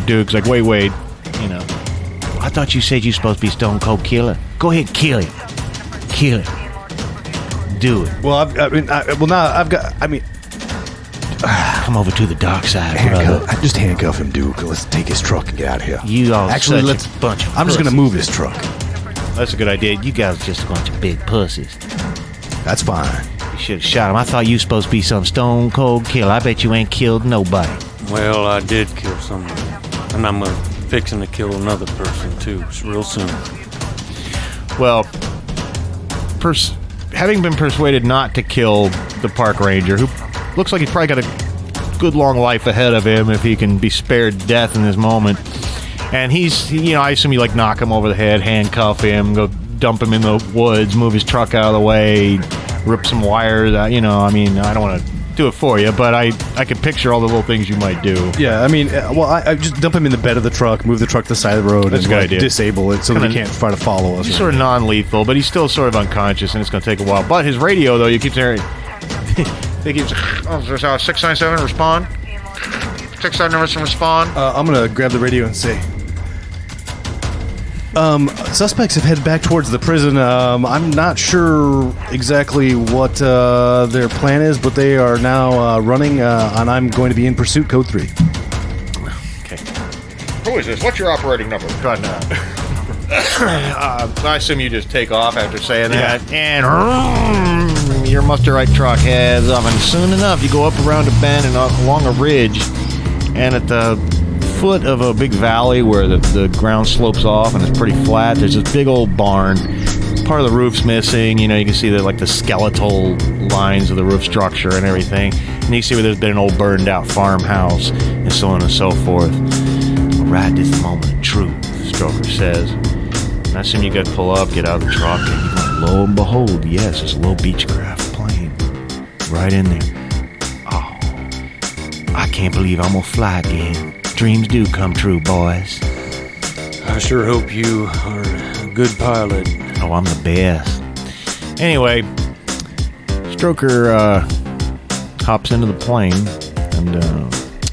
Duke's like, wait, I thought you said you were supposed to be a stone cold killer. Go ahead, kill him. Kill him. Do it. well, I've got. Come over to the dark side, brother. Just handcuff him, Duke. Let's take his truck and get out of here. You all Actually, such a bunch of I'm just going to pussies. move his truck. That's a good idea. You guys are just a bunch of big pussies. That's fine. You should have shot him. I thought you were supposed to be some stone cold killer. I bet you ain't killed nobody. Well, I did kill someone, and I'm fixing to kill another person too, real soon. Well, having been persuaded not to kill the park ranger, who looks like he's probably got a good long life ahead of him if he can be spared death in this moment. And I assume you knock him over the head, handcuff him, go dump him in the woods, move his truck out of the way, rip some wires out. I don't want to do it for you, but I can picture all the little things you might do. Yeah, I mean, I just dump him in the bed of the truck, move the truck to the side of the road, That's and a good idea. disable it so that he can't try to follow us. He's sort of non-lethal, but he's still sort of unconscious, and it's going to take a while. But his radio, though, you keep hearing. They keep 697 respond. 697 respond. I'm gonna grab the radio and say, suspects have headed back towards the prison. I'm not sure exactly what their plan is, but they are now running, and I'm going to be in pursuit. Code 3. Okay. Who is this? What's your operating number? God, no. I assume you just take off after saying that, and your Mustarite truck heads off, and soon enough you go up around a bend and along a ridge, and at the foot of a big valley where the ground slopes off and it's pretty flat, there's this big old barn. Part of the roof's missing. You can see the skeletal lines of the roof structure and everything, and you see where there's been an old burned out farmhouse and so on and so forth. right this moment of truth, Stroker says. And I assume you got to pull up, get out of the truck, and you're going, lo and behold, yes, there's a little Beechcraft plane right in there. Oh, I can't believe I'm going to fly again. Dreams do come true, boys. I sure hope you are a good pilot. Oh, I'm the best. Anyway, Stroker hops into the plane, and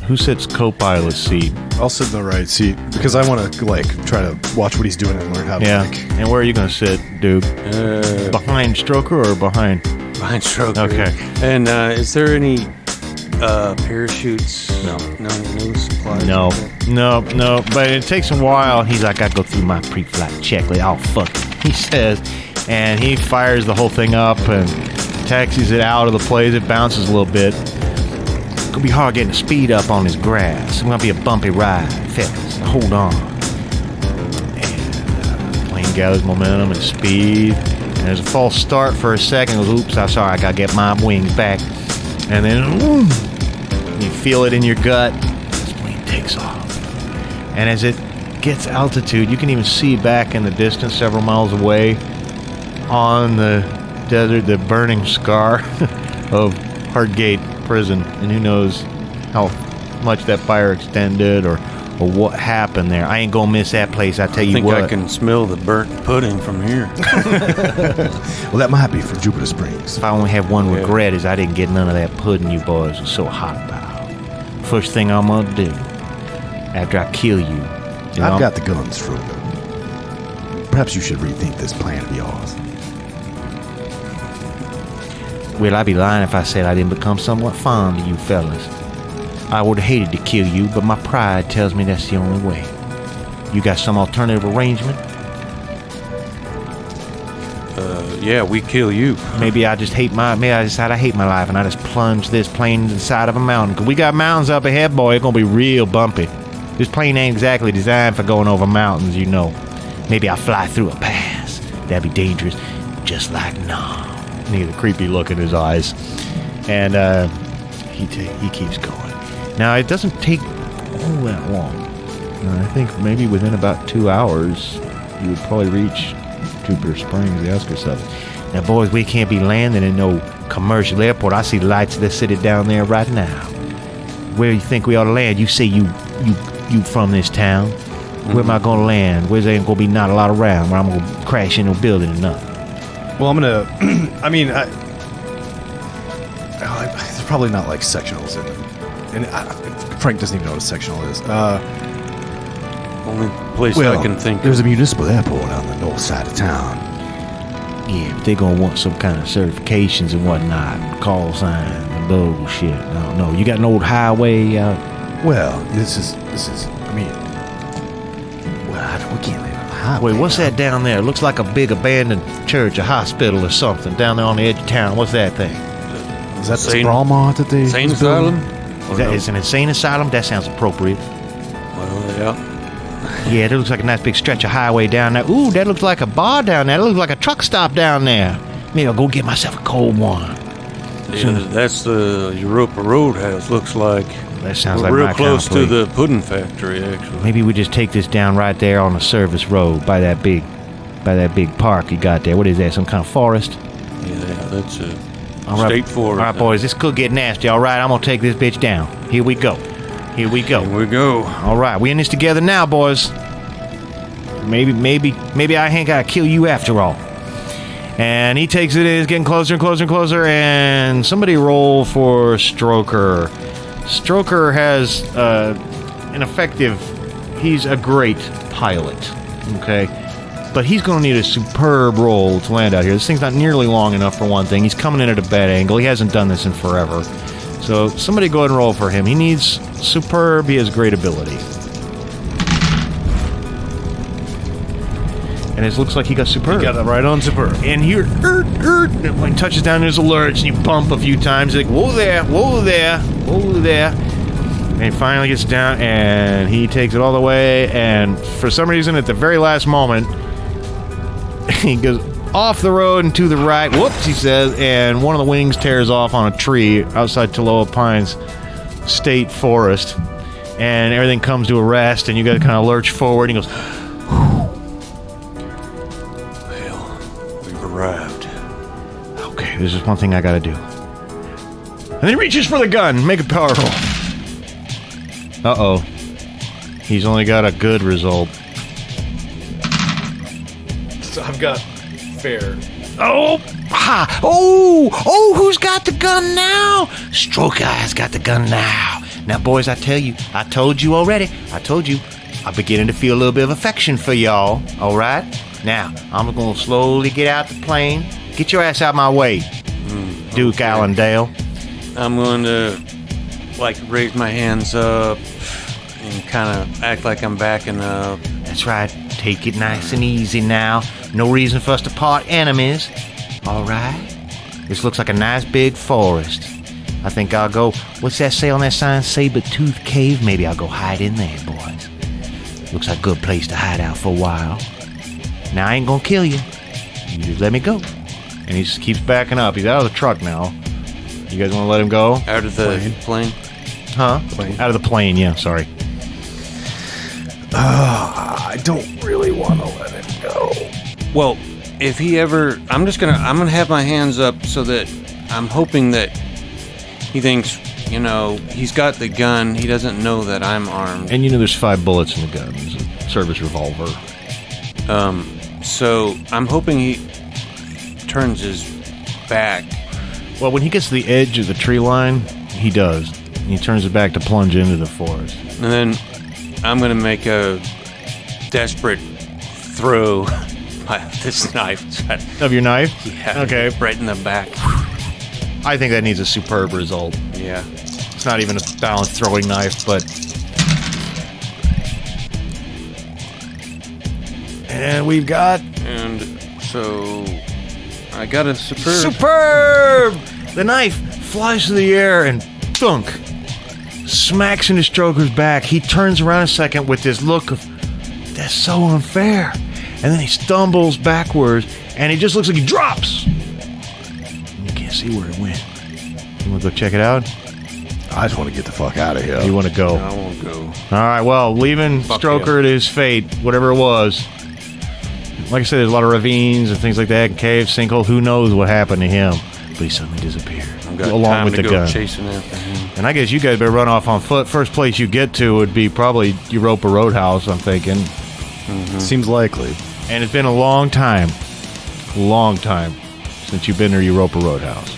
who sits co-pilot's seat? I'll sit in the right seat because I want to try to watch what he's doing and learn how to And where are you going to sit, dude? Behind Stroker or behind? Behind Stroker. Okay. And is there any parachutes? No supplies. No. But it takes a while. He's like, I go through my pre-flight checklist. Oh, fuck it, he says. And he fires the whole thing up and taxis it out of the place. It bounces a little bit. It's going to be hard getting the speed up on this grass. It's going to be a bumpy ride, fellas. Hold on. And the plane gathers momentum and speed. And there's a false start for a second. Goes, oops, I'm sorry, I got to get my wings back. And then, you feel it in your gut. This plane takes off. And as it gets altitude, you can even see back in the distance, several miles away, on the desert, the burning scar of Hardgate prison. And who knows how much that fire extended or what happened there. I ain't gonna miss that place, I tell you what. I can smell the burnt pudding from here. Well, that might be from Jupiter Springs. If I only have one regret is I didn't get none of that pudding you boys were so hot about. First thing I'm gonna do after I kill you. I've got the guns, Frodo. Perhaps you should rethink this plan of yours. Well, I'd be lying if I said I didn't become somewhat fond of you fellas. I would have hated to kill you, but my pride tells me that's the only way. You got some alternative arrangement? Yeah, we kill you. Maybe I decide I hate my life and I just plunge this plane to the side of a mountain. 'Cause we got mountains up ahead, boy. It's gonna be real bumpy. This plane ain't exactly designed for going over mountains, you know. Maybe I'll fly through a pass. That'd be dangerous. Just like Nom. And he had a creepy look in his eyes. And he keeps going. Now, it doesn't take all that long. I think maybe within about 2 hours, you would probably reach Jupiter Springs, the outskirts of it. Now, boys, we can't be landing in no commercial airport. I see lights of the city down there right now. Where do you think we ought to land? You say you from this town. Mm-hmm. Where am I going to land? Where's there going to be not a lot around where I'm going to crash into a building or nothing? Well, I'm going to... there's probably not like sectionals in it. And Frank doesn't even know what a sectional is. Only place I can think there's a municipal airport on the north side of town. Yeah, but they're going to want some kind of certifications and whatnot, call signs and bullshit. I don't know. You got an old highway out? Well, this is. We can't leave on the highway. Wait, what's that down there? It looks like a big abandoned church, a hospital or something down there on the edge of town. What's that thing? Is that the Sprawl Mart that they... Insane asylum? Is an insane asylum? That sounds appropriate. Well, yeah. Yeah, that looks like a nice big stretch of highway down there. Ooh, that looks like a bar down there. That looks like a truck stop down there. Maybe I'll go get myself a cold one. Yeah, that's the Europa Roadhouse, looks like. That sounds We're like real my close kind of to the pudding factory, actually. Maybe we just take this down right there on the service road by that big park you got there. What is that? Some kind of forest? Yeah, that's a All state forest. right, boys, this could get nasty. All right, I'm gonna take this bitch down. Here we go. Here we go. All right, we in this together now, boys. Maybe I ain't gotta kill you after all. And he takes it in, it's getting closer and closer and closer, and somebody roll for Stroker. Stroker has he's a great pilot, okay? But he's going to need a superb roll to land out here. This thing's not nearly long enough for one thing. He's coming in at a bad angle. He hasn't done this in forever. So somebody go ahead and roll for him. He needs superb. He has great ability. And it looks like he got superb. You got it right on superb. And here, when he touches down, there's a lurch, and you bump a few times. Like, whoa there, whoa there, whoa there. And he finally gets down, and he takes it all the way. And for some reason, at the very last moment, he goes off the road and to the right. Whoops, he says, and one of the wings tears off on a tree outside Toloa Pines State Forest. and everything comes to a rest, and you guys kind of lurch forward, and he goes, Well, we've arrived. okay, there's just one thing I gotta do. And then he reaches for the gun. Make a power roll. Uh-oh. He's only got a good result. So I've got fair. Oh! Ha! Oh! Who's got the gun now? Stroke Eye's got the gun now. Now, boys, I told you already. I told you. I'm beginning to feel a little bit of affection for y'all. All right? Now, I'm going to slowly get out the plane. Get your ass out my way, Duke okay. Allendale. I'm going to, raise my hands up and kind of act like I'm backing up. That's right. Take it nice and easy now. No reason for us to part enemies. All right? This looks like a nice big forest. I think I'll go, what's that say on that sign? Saber-Tooth Cave? Maybe I'll go hide in there, boys. Looks like a good place to hide out for a while. Now, I ain't gonna kill you. You just let me go. And he just keeps backing up. He's out of the truck now. You guys want to let him go? Out of the plane? Huh? Out of the plane, yeah, sorry. I don't really want to let him go. Well, if he ever... I'm gonna have my hands up so that I'm hoping that he thinks, he's got the gun. He doesn't know that I'm armed. And there's 5 bullets in the gun. It's a service revolver. So I'm hoping he turns his back. Well, when he gets to the edge of the tree line, he does. He turns it back to plunge into the forest. And then I'm going to make a desperate throw with this knife. Of your knife? Yeah. Okay. Right in the back. I think that needs a superb result. Yeah. It's not even a balanced throwing knife, but... And we've got... And so I got a superb. Superb! The knife flies through the air and thunk. Smacks into Stroker's back. He turns around a second with this look of, that's so unfair. And then he stumbles backwards, and he just looks like he drops. You can't see where it went. You want to go check it out? I just want to get the fuck out of here. You want to go? I won't go. All right, well, leaving Fuck Stroker him. to his fate, whatever it was. Like I said, there's a lot of ravines and things like that, and caves, sinkhole. Who knows what happened to him? But he suddenly disappeared. I've got along time with to the go gun. chasing after him. And I guess you guys better run off on foot. First place you get to would be probably Europa Roadhouse, I'm thinking. Seems likely. And it's been a long time since you've been to Europa Roadhouse.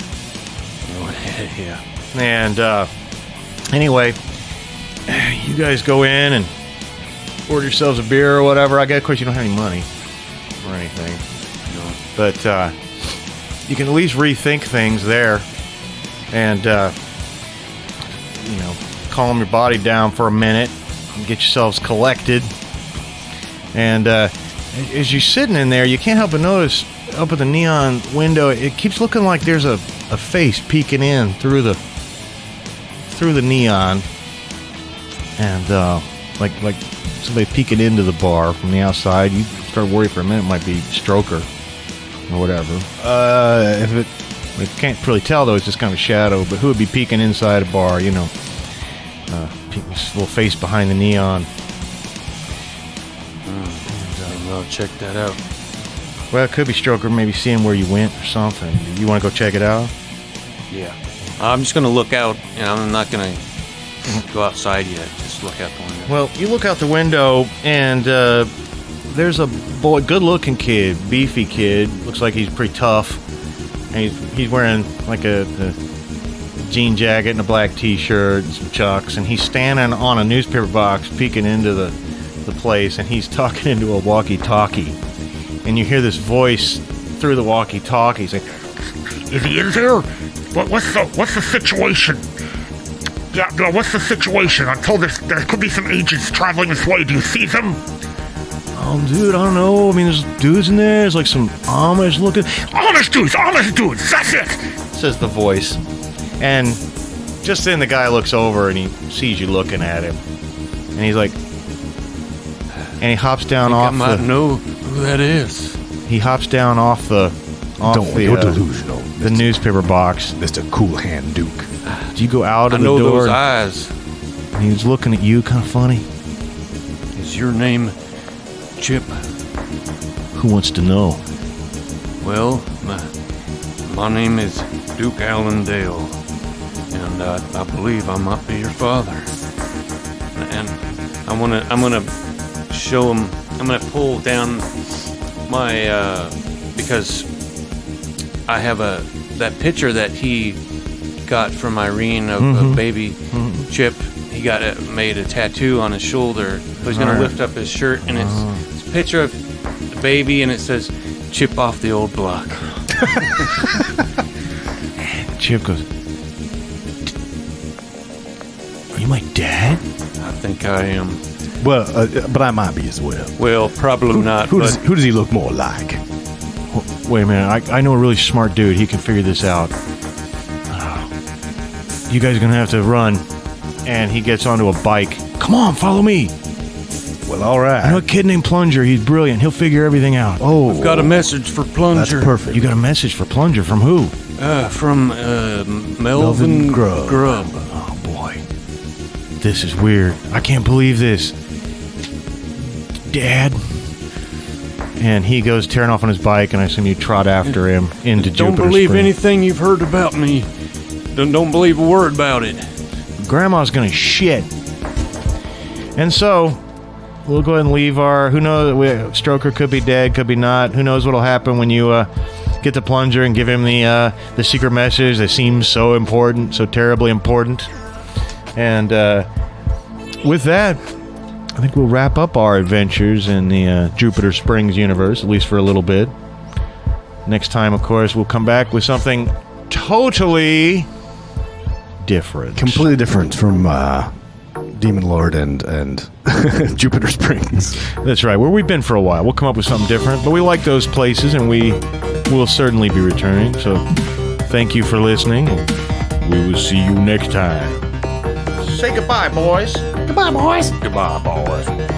Yeah. And anyway, you guys go in and order yourselves a beer or whatever. I guess, of course, you don't have any money or anything. No. But you can at least rethink things there and, calm your body down for a minute and get yourselves collected. And as you're sitting in there, you can't help but notice up at the neon window, it keeps looking like there's a face peeking in through the neon. And like somebody peeking into the bar from the outside. You start worrying for a minute, it might be Stroker or whatever. If we can't really tell though, it's just kind of a shadow. But who would be peeking inside a bar? This little face behind the neon. I'll check that out. Well, it could be Stroker, maybe seeing where you went or something. You want to go check it out? Yeah. I'm just going to look out, and I'm not going to go outside yet. Just look out the window. Well, you look out the window, and there's a boy, good-looking kid, beefy kid. Looks like he's pretty tough. And he's wearing like a jean jacket and a black T-shirt and some chucks, and he's standing on a newspaper box peeking into the place, and he's talking into a walkie-talkie. And you hear this voice through the walkie-talkie saying, "Is he in there? What's the situation? Yeah, what's the situation? I'm told there could be some agents traveling this way. Do you see them?" "Oh, dude, I don't know. I mean, there's dudes in there. There's like some Amish looking." Amish dudes, that's it!" says the voice. And just then the guy looks over and he sees you looking at him. And he's like, and he hops down I off might the... know who that is. He hops down off the... You're delusional. The newspaper box. Mr. Cool Hand Duke. Do you go out I of the know door? those eyes. And he was looking at you kind of funny. Is your name Chip? Who wants to know? Well, my name is Duke Allendale, and I believe I might be your father. And I'm gonna show him. I'm gonna pull down my because I have that picture that he got from Irene of baby Chip. He got made a tattoo on his shoulder. So he's gonna lift up his shirt, and it's a picture of the baby, and it says "Chip off the old block." Chip goes, "Are you my dad?" I think I am. Well, but I might be as well. Well, probably not. Who but does he look more like? Wait a minute, I know a really smart dude. He can figure this out. You guys are gonna have to run. And he gets onto a bike. Come on, follow me. Well, all right. I know a kid named Plunger. He's brilliant. He'll figure everything out. Oh, I've got a message for Plunger. that's perfect. You got a message for Plunger from who? From Melvin Grubb. Oh, boy. This is weird. I can't believe this. Dad. And he goes tearing off on his bike, and I assume you trot after him into Jupiter Don't believe Spring. anything you've heard about me. Don't believe a word about it. Grandma's gonna shit. And so, we'll go ahead and leave our... Who knows? Stroker could be dead, could be not. Who knows what'll happen when you get the Plunger and give him the secret message that seems so important, so terribly important. And with that, I think we'll wrap up our adventures in the Jupiter Springs universe, at least for a little bit. Next time, of course, we'll come back with something totally different. Completely different from Demon Lord and Jupiter Springs. That's right. Where we've been for a while. We'll come up with something different, but we like those places, and we will certainly be returning. So thank you for listening, and we will see you next time. Say goodbye, boys. Goodbye, boys. Goodbye, boys.